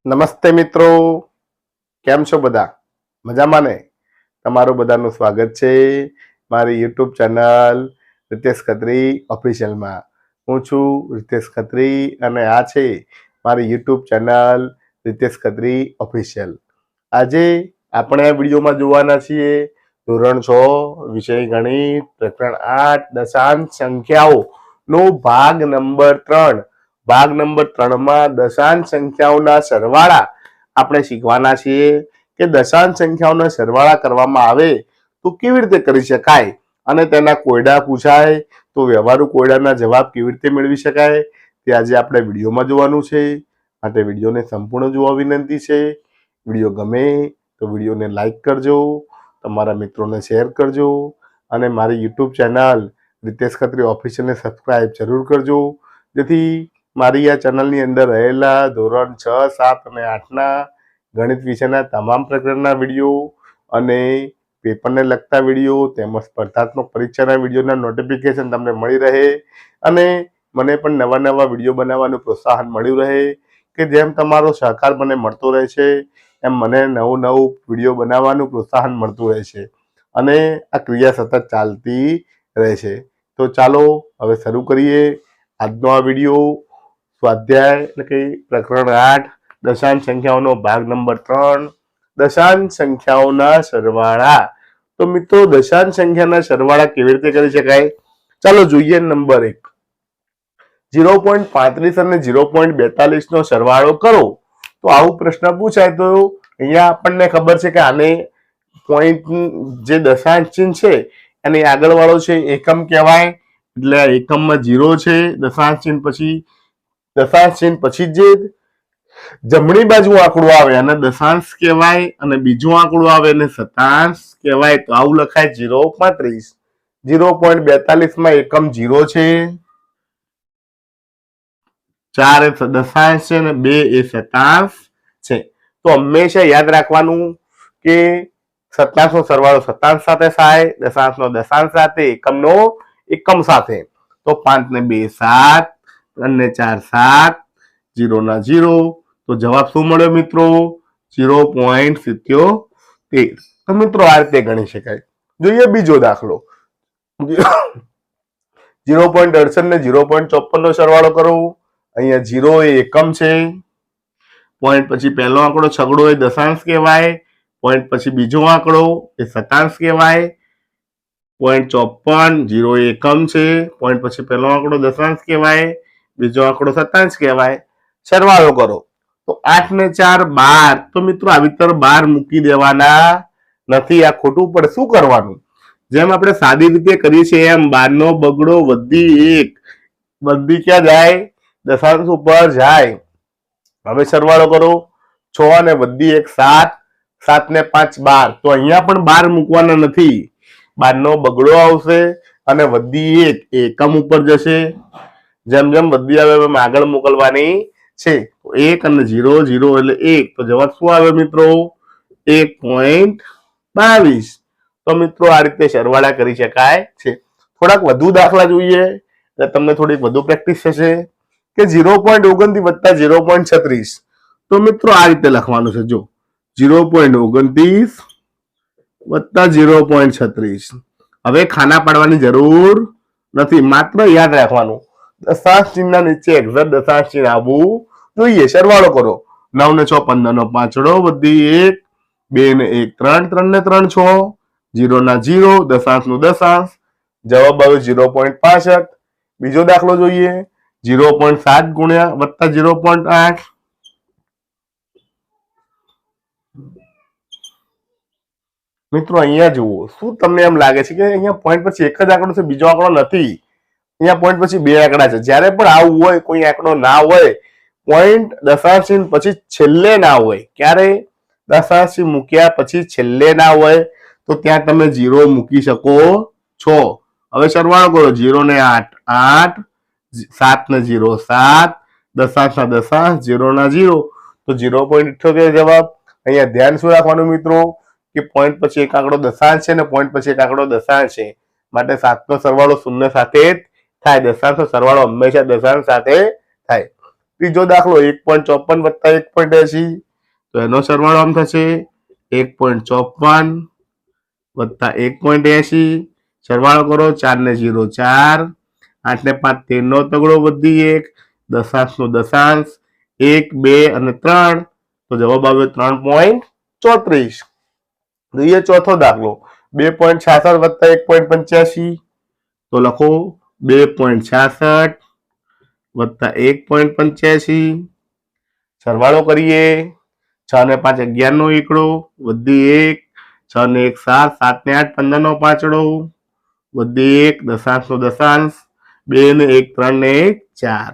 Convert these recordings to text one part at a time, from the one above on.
નમસ્તે મિત્રો, કેમ છો બધા? મજામાં ને? તમારું બધાનું સ્વાગત છે મારી યુટ્યુબ ચેનલ રિતેશ ખત્રી ઓફિશિયલમાં. હું છું રિતેશ ખત્રી અને આ છે મારી YouTube channel Ritesh Khatri official. આજે આપણે આ વિડીયોમાં જોવાના છીએ ધોરણ 6 વિષય ગણિત પ્રકરણ 8 દશાંશ સંખ્યાઓ નો ભાગ નંબર 3. ભાગ નંબર 3માં દશાંશ સંખ્યાઓના સરવાળા આપણે શીખવાના છીએ કે દશાંશ સંખ્યાઓના સરવાળા કરવામાં આવે તો કેવી રીતે કરી શકાય અને તેના કોયડા પૂછાય તો વ્યવહારુ કોયડાના જવાબ કેવી રીતે મેળવી શકાય તે આજે આપણે વિડીયોમાં જોવાનું છે. માટે વિડીયોને સંપૂર્ણ જોવા વિનંતી છે. વિડીયો ગમે તો વિડીયોને લાઈક કરજો, તમારા મિત્રોને શેર કરજો અને મારી યુટ્યુબ ચેનલ રિતેશ ખત્રી ઓફિશિયલને સબસ્ક્રાઇબ જરૂર કરજો, જેથી મારી આ ચેનલની અંદર રહેલા ધોરણ 6, 7 અને 8ના ગણિત વિષયના તમામ પ્રકરણના વિડીયો અને પેપરને લગતા વિડીયો તેમજ સ્પર્ધાત્મક પરીક્ષાના વિડીયોના નોટિફિકેશન તમને મળી રહે અને મને પણ નવા નવા વિડીયો બનાવવાનું પ્રોત્સાહન મળ્યું રહે કે જેમ તમારો સહકાર મને મળતો રહે છે એમ મને નવું વિડીયો બનાવવાનું પ્રોત્સાહન મળતું રહે છે અને આ ક્રિયા સતત ચાલતી રહે છે. તો ચાલો હવે શરૂ કરીએ આજનો આ વિડીયો. સ્વાધ્યાય એટલે કે પ્રકરણ 8 દશાંશ સંખ્યાઓનો ભાગ નંબર 3 દશાંશ સંખ્યાઓના સરવાળા. તો મિત્રો દશાંશ સંખ્યાના સરવાળા કેવી રીતે કરી શકાય ચાલો જોઈએ. નંબર 1 0.35 અને 0.42 નો સરવાળો કરો. તો આવું પ્રશ્ન પૂછાય તો અહીંયા આપણને ખબર છે કે આને પોઈન્ટ જે દશાંશ ચિહ્ન છે એની આગળ વાળો છે એકમ કહેવાય, એટલે એકમમાં 0 છે. દશાંશ ચિહ્ન પછી જે જમણી બાજુ આંકડો આવે અને દશાંશ કહેવાય અને બીજું આંકડો આવે અને શતાંશ કહેવાય. તો આવું લખાય 0.35. 0.42 માં એકમ 0 છે, 4 એ દશાંશ છે અને 2 એ શતાંશ છે. તો હંમેશા યાદ રાખવાનું કે શતાંશ નો સરવાળો શતાંશ સાથે થાય, દશાંશ નો દશાંશ સાથે, એકમનો એકમ સાથે. તો 5 ને 2 7, 3 ને 4 7, 0 ના 0. તો જવાબ શું મળ્યો મિત્રો? 0.77. તો મિત્રો આ રીતે ગણી શકાય. જોઈએ બીજો દાખલો. 0.68 ને 0.54 નો સરવાળો કરો. અહીંયા 0 એ એકમ છે, પોઈન્ટ પછી પહેલો આંકડો છગડો એ દશાંશ કહેવાય, પોઈન્ટ પછી બીજો આંકડો એ શતાંશ કહેવાય. 0.54 0 એ એકમ છે, પોઈન્ટ પછી પહેલો આંકડો દશાંશ કહેવાય, બીજો આંકડો શતાંશ કહેવાય. સરવાળો કરો તો 8 ને 4 12. તો મિત્રો આવી રીતે 12 મૂકી દેવાના નથી, આ ખોટું પડે. શું કરવાનું? જેમ આપણે સાદી રીતે કરીએ છીએ એમ 12 નો બગડો વધી 1, વધી ક્યાં જાય? દશાંશ ઉપર જાય. હવે સરવાળો કરો. 6 અને વધી 1 7, 7 ને 5 12. તો અહીંયા પણ 12 મૂકવાના નથી, 12 નો બગડો આવશે અને વધી 1 એકમ ઉપર જશે. જેમ જેમ વધી આવે એમ આગળ મોકલવાની છે. 1 અને 0 0 એટલે 1. તો જવાબ શું આવ્યો મિત્રો? 1.22. તો મિત્રો આ રીતે સરવાળા કરી શકાય છે. થોડાક વધુ દાખલા જોઈએ એટલે તમને થોડીક વધુ પ્રેક્ટિસ થશે કે 0.29 વત્તા 0.36. તો મિત્રો આ રીતે લખવાનું છે. જો 0.29 વત્તા 0.36. હવે ખાના પાડવાની જરૂર નથી, માત્ર યાદ રાખવાનું દશાંશ ચિહ્નના નીચે એક્ઝેક્ટ દશાંશ ચિહ્ન આવવું જોઈએ. સરવાળો કરો. 9 ને 6 15 નો પાંચડો વધી 1, 2 ને 1 3, 3 ને 3 6, 0 ના 0, દશાંશ નું દશાંશ. જવાબ આવ્યો 0.65. બીજો દાખલો જોઈએ. 0.7 ગુણ્યા વત્તા 0.8. મિત્રો અહીંયા જુઓ, શું તમને એમ લાગે છે કે અહીંયા પોઈન્ટ પછી એક જ આંકડો છે, બીજો આંકડો નથી? અહીંયા પોઈન્ટ પછી બે આંકડા છે. જ્યારે પણ આવું હોય, કોઈ આંકડો ના હોય, પોઈન્ટ દશાંશ ચિહ્ન પછી છેલ્લે ના હોય, ક્યારે દશાંશ ચિહ્ન મૂક્યા પછી છેલ્લે ના હોય, તો ત્યાં તમે 0 મૂકી શકો છો. હવે સરવાળો કરો. 0 ને 8 8, 7 ને 0 7, દશાંશ ના દશાંશ, 0 ના 0. તો 0.78 જવાબ. અહીંયા ધ્યાન શું રાખવાનું મિત્રો કે પોઈન્ટ પછી એક આંકડો દશાંશ છે ને પોઈન્ટ પછી એક આંકડો દશાંશ છે, માટે 7 નો સરવાળો 0 સાથે જ થાય. દશાંશ નો સરવાળો હંમેશા દશાંશ સાથે થાય. ત્રીજો દાખલો 1.54 વત્તા 1.80, તો એનો સરવાળો આમ થશે 1.54 વત્તા 1.80, સરવાળો કરો 4 ને 0 4, 8 ને 5 13 નો તગડો વધી 1, દશાંશ નો દશાંશ 1 2 અને 3, તો જવાબ આવ્યો 3.34. જોઈએ ચોથો દાખલો 2.66 વત્તા 1.85, તો લખો 2.66 વત્તા 1.85, સરવાળો કરીએ 6 ને 5 11 નો એકડો વધી 1, 6 ને 1 7, 7 ને 8 15 નો પાંચડો વધી 1, દશાંશ નો દશાંશ 2 ને 1 3 ને 1 4,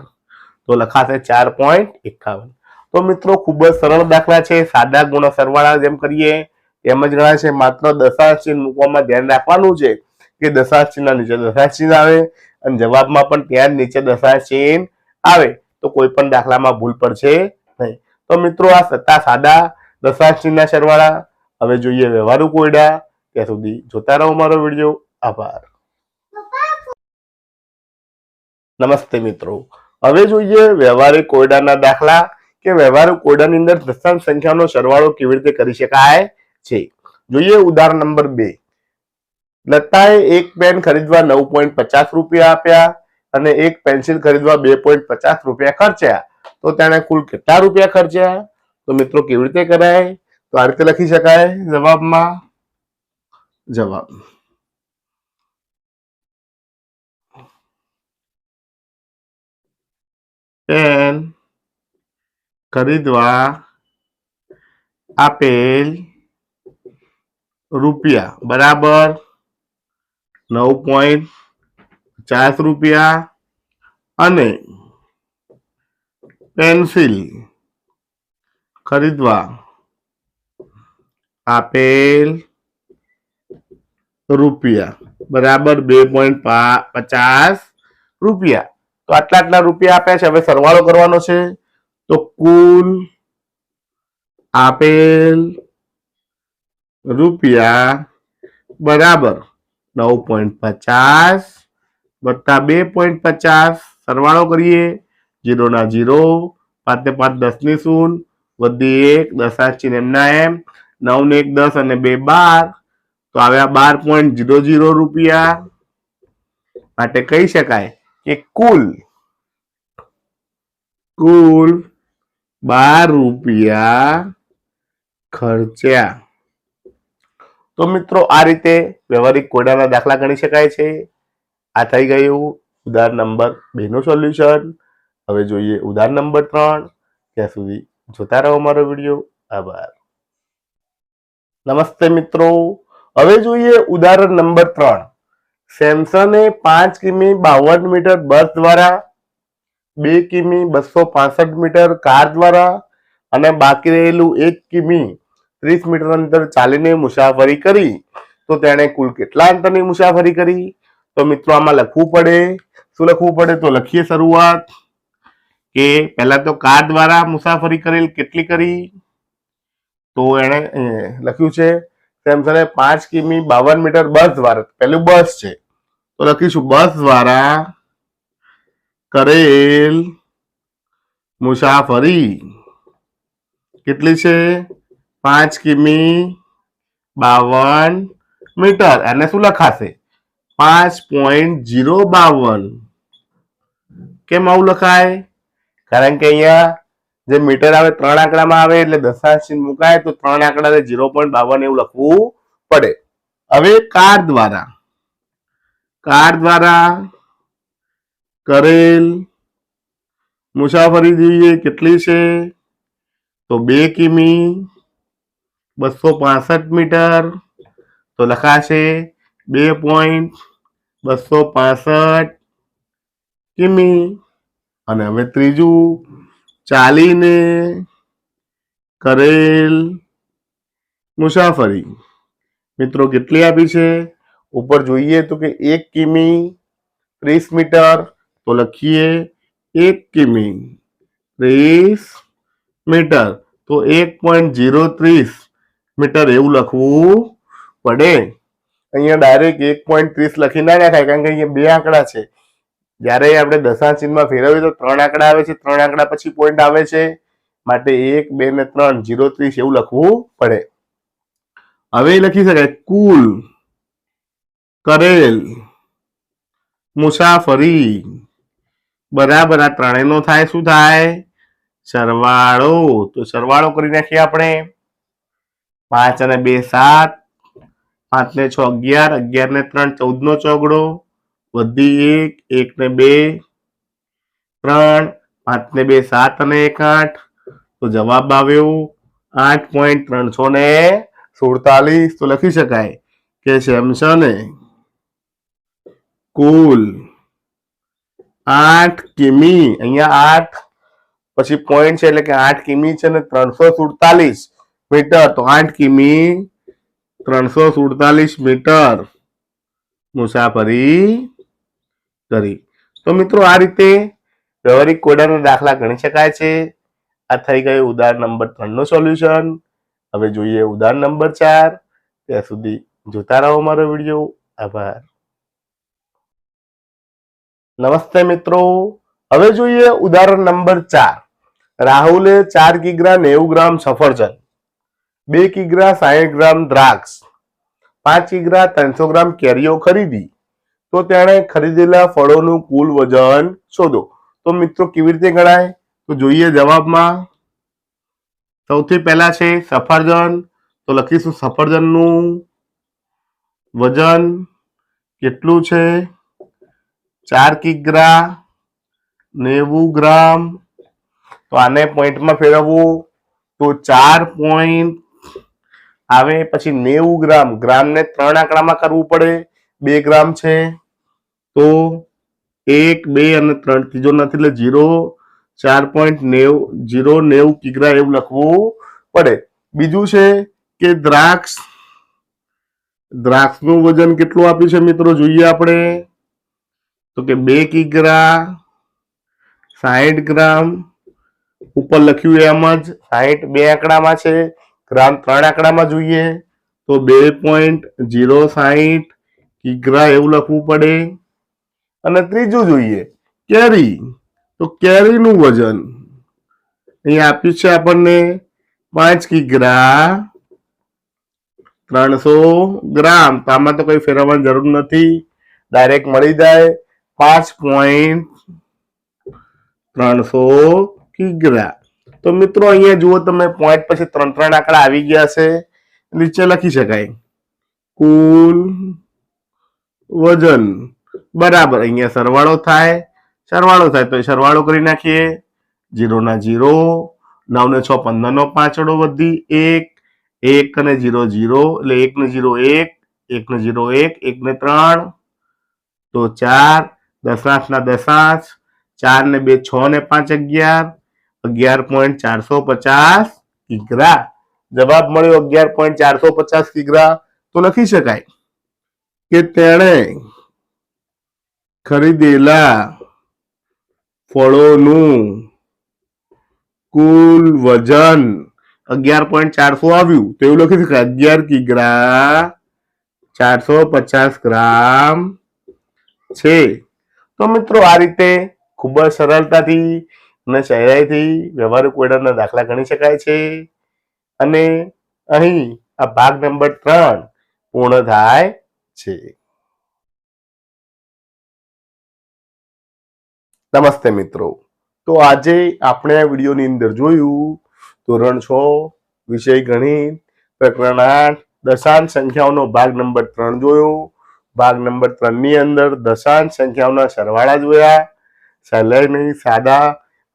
તો લખાશે 4.51. તો મિત્રો ખૂબ જ સરળ દાખલા છે. સાદા ગુણ સરવાળા જેમ કરીએ એમ જ ગણાય છે. માત્ર દશાંશ ચિહ્ન મૂકવામાં ધ્યાન રાખવાનું છે કે દશાંશ ચિહ્ન નીચે દશાંશ ચિહ્ન આવે અને જવાબમાં પણ ત્યાં જ નીચે દશાંશ ચિહ્ન આવે, તો કોઈ પણ દાખલામાં ભૂલ પડશે નહીં. તો મિત્રો આ હતા સાદા દશાંશ ચિહ્નના સરવાળા. હવે જોઈએ વ્યવહારુ કોયડા. ત્યાં સુધી જોતા રહો મારો વિડીયો. આભાર. નમસ્તે મિત્રો. હવે જોઈએ વ્યવહારિક કોયડાના દાખલા કે વ્યવહારુ કોયડાની અંદર દશાંશ સંખ્યાનો સરવાળો કેવી રીતે કરી શકાય છે. જોઈએ ઉદાહરણ નંબર 2. લતાએ એક પેન ખરીદવા 9.50 રૂપિયા આપ્યા અને એક પેન્સિલ ખરીદવા 2.50 રૂપિયા ખર્ચ્યા, તો તેણે કુલ કેટલા રૂપિયા ખર્ચ્યા? તો મિત્રો કેવી રીતે કરાય? તો આ રીતે લખી શકાય જવાબમાં. જવાબ પેન ખરીદવા આપેલ રૂપિયા બરાબર 9.50 રૂપિયા અને પેન્સિલ ખરીદવા આપેલ રૂપિયા બરાબર 2.50 રૂપિયા. તો આટલા રૂપિયા આપ્યા છે. હવે સરવાળો કરવાનો છે. તો કુલ આપેલ રૂપિયા બરાબર 9.50 વત્તા 2.50, સરવાળો કરીએ 0 ના 0, 5 ને 5 10 ની 0 વધી 1, દશાંશ ચિહ્ન એમના એમ, 9 ને 1 10 અને 2 12, તો આવ્યા 12.00 રૂપિયા. માટે કહી શકાય કે કુલ 12 રૂપિયા ખર્ચ્યા. તો મિત્રો આ રીતે વ્યવહારિક કોયડાના દાખલા ગણી શકાય છે. આ થઈ ગયું ઉદાહરણ નંબર 2 નું સોલ્યુશન. હવે જોઈએ ઉદાહરણ નંબર 3. ત્યાં સુધી જોતા રહો મારો વિડીયો. આભાર. નમસ્તે મિત્રો. હવે જોઈએ ઉદાહરણ નંબર 3. સેમસંગે 5 કિમી 52 મીટર બસ દ્વારા, 2 કિમી 265 મીટર કાર દ્વારા અને બાકી રહેલું 1 કિમી 30 મીટર અંતર ચાલીને મુસાફરી કરી, તો તેણે કુલ કેટલા અંતરની મુસાફરી કરી? તો મિત્રો આમાં લખવું પડે. શું લખવું પડે? તો લખીએ શરૂઆત કે પહેલા તો કાર દ્વારા મુસાફરી કરેલ કેટલી કરી? તો એને લખ્યું છે સેમસંગે 5 કિમી 52 મીટર બસ દ્વારા, પહેલું બસ છે તો લખીશું બસ દ્વારા કરેલ મુસાફરી કેટલી છે? 5 કિમી 52 મીટર. એને શું લખાશે? 5.052. કેમ આવું લખાય? કારણ કે અહીંયા જે મીટર આવે 3 આંકડામાં આવે એટલે દશાંશ ચિહ્ન મુકાય તો 3 આંકડાને 0.52 એવું લખવું પડે. હવે કાર દ્વારા કરેલ મુસાફરી જોઈએ કેટલી છે? તો 2 કિમી 265 મીટર, તો લખાશે 2.265 કિમી. અને હવે ત્રીજું ચાલીને કરેલ મુસાફરી મિત્રો કેટલી આપી છે? ઉપર જોઈએ તો કે 1 કિમી 30 મીટર, તો લખીએ 1 કિમી 30 મીટર, તો 1.030 મીટર એવું લખવું પડે. અહીંયા ડાયરેક્ટ 1.30 લખી ના નાખાય કારણ કે અહીંયા 2 આંકડા છે. જ્યારે આપણે દશાંશ ચિહ્નમાં ફેરવીએ તો 3 આંકડા આવે છે, 3 આંકડા પછી પોઈન્ટ આવે છે, માટે 1, 2 ને 3 030 એવું લખવું પડે. હવે લખી શકાય કુલ કરેલ મુસાફરી બરાબર આ ત્રણેયનો થાય શું થાય? સરવાળો. તો સરવાળો કરી નાખીએ આપણે. 5 અને 2 7, 5 ને 6 11, 11 ને 3 14 નો ચોગડો, વધી 1, 1 ને 2 3, 5 ને 2 7 અને 1 8. તો જવાબ આવ્યો 8.347. તો લખી શકાય કે સેમસંગે કુલ 8 કિમી, અહીંયા 8 પછી પોઈન્ટ છે એટલે કે 8 કિમી છે ને 347 મીટર. તો 8 કિમી 347 મીટર મુસાફરી કરી. તો મિત્રો આ રીતે વ્યવહારિક કોયડાના દાખલા ગણી શકાય છે. આ થઈ ગયું ઉદાહરણ નંબર 3 નું સોલ્યુશન. હવે જોઈએ ઉદાહરણ નંબર 4. ત્યાં સુધી જોતા રહો મારો વિડીયો. આભાર. નમસ્તે મિત્રો. હવે જોઈએ ઉદાહરણ નંબર 4. રાહુલે 4 કિગ્રા 90 ગ્રામ સફરજન, 2 કિગ્રા 60 ગ્રામ દ્રાક્ષ, 5 કિગ્રા 300 ગ્રામ કેરીઓ ખરીદી. તો તેણે ખરીદેલા ફળોનું કુલ વજન શોધો. તો મિત્રો કેવી રીતે ગણાય? તો જોઈએ જવાબમાં. સૌથી પહેલા છે સફરજન. તો લખીશું સફરજનનું વજન કેટલું છે? 4 કિગ્રા 90 ગ્રામ. તો આને પોઈન્ટમાં ફેરવવું તો 4 પોઈન્ટ આવે, પછી 90 ગ્રામ. ગ્રામને 3 આંકડામાં કરવું પડે. 2 ગ્રામ છે તો 1, 2 અને 3 ત્રીજો નથી એટલે 0. 4.90 કિગ્રા એવું લખવું પડે. બીજું છે કે દ્રાક્ષનું વજન કેટલું આપ્યું છે મિત્રો? જોઈએ આપણે. તો કે 2 કિગ્રા 60 ગ્રામ. ઉપર લખ્યું એમ જ 60 2 આંકડામાં છે, ગ્રામ 3 આંકડામાં જોઈએ તો 2.060 કિગ્રા એવું લખવું પડે. અને ત્રીજું જોઈએ કેરી. તો કેરીનું વજન અહીંયા આપ્યું છે આપણને 5 કિગ્રા 300 ગ્રામ. તો આમાં તો કઈ ફેરવવાની જરૂર નથી, ડાયરેક્ટ મળી જાય 5.300 કિગ્રા. તો મિત્રો અહીંયા જુઓ તમે પોઈન્ટ પછી 3 આંકડા આવી ગયા છે. નીચે લખી શકાય કુલ વજન બરાબર અહીંયા સરવાળો થાય તો સરવાળો કરી નાખીએ. 0 ના 0, 9 ને 6 15 નો પાંચડો વધી 1, 1 અને 0 0 એટલે 1 ને 0 1, 1 ને 0 1, 1 ને 3 તો 4, દશાંશ ના દશાંશ, 4 ને 2 6 ને 5 11, 11.450 કિગ્રા. જવાબ મળ્યો 11.450 કિગ્રા. તો લખી શકાય કે તેણે ખરીદેલા ફળોનું કુલ વજન 11.400 આવ્યું તો એવું લખી શકાય 11 કિગ્રા 450 ગ્રામ છે. તો મિત્રો આ રીતે ખૂબ જ સરળતાથી અને સહેલાઈથી વ્યવહારિક કોયડાના દાખલા ગણી શકાય છે. અને અહીં આ ભાગ નંબર 3 પૂર્ણ થાય છે. નમસ્તે મિત્રો. તો આજે આપણે આ વિડીયોની અંદર જોયું ધોરણ 6 વિષય ગણિત પ્રકરણ 8 દશાંશ સંખ્યાઓનો ભાગ નંબર 3 જોયો. ભાગ નંબર 3 ની અંદર દશાંશ સંખ્યાઓના સરવાળા જોયા. સહેલાઈ સાદા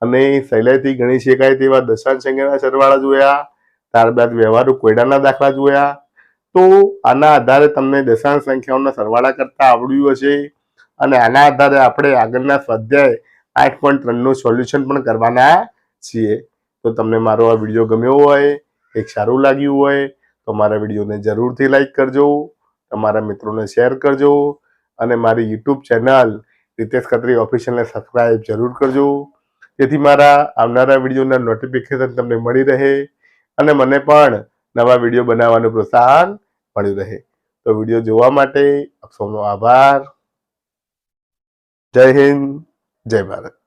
અને સહેલાઈથી ગણી શકાય તેવા દશાંશ સંખ્યાના સરવાળા જોયા. ત્યારબાદ વ્યવહારુ કોયડાના દાખલા જોયા. તો આના આધારે તમને દશાંશ સંખ્યાઓના સરવાળા કરતા આવડ્યું હશે અને આના આધારે આપણે આગળના સ્વાધ્યાય 8.3 નું સોલ્યુશન પણ કરવાના છીએ. તો તમને મારો આ વિડીયો ગમ્યો હોય, એક સારું લાગ્યું હોય તો મારા વિડીયોને જરૂરથી લાઈક કરજો, તમારા મિત્રોને શેર કરજો અને મારી યુટ્યુબ ચેનલ રીતેશ ખત્રી ઓફિશિયલને સબસ્ક્રાઇબ જરૂર કરજો, જેથી મારા આવનારા વિડીયોના નોટિફિકેશન તમને મળી રહે અને મને પણ નવા વિડીયો બનાવવાનું પ્રોત્સાહન મળ્યું રહે. તો વિડીયો જોવા માટે આપ સૌનો આભાર. જય હિન્દ, જય ભારત.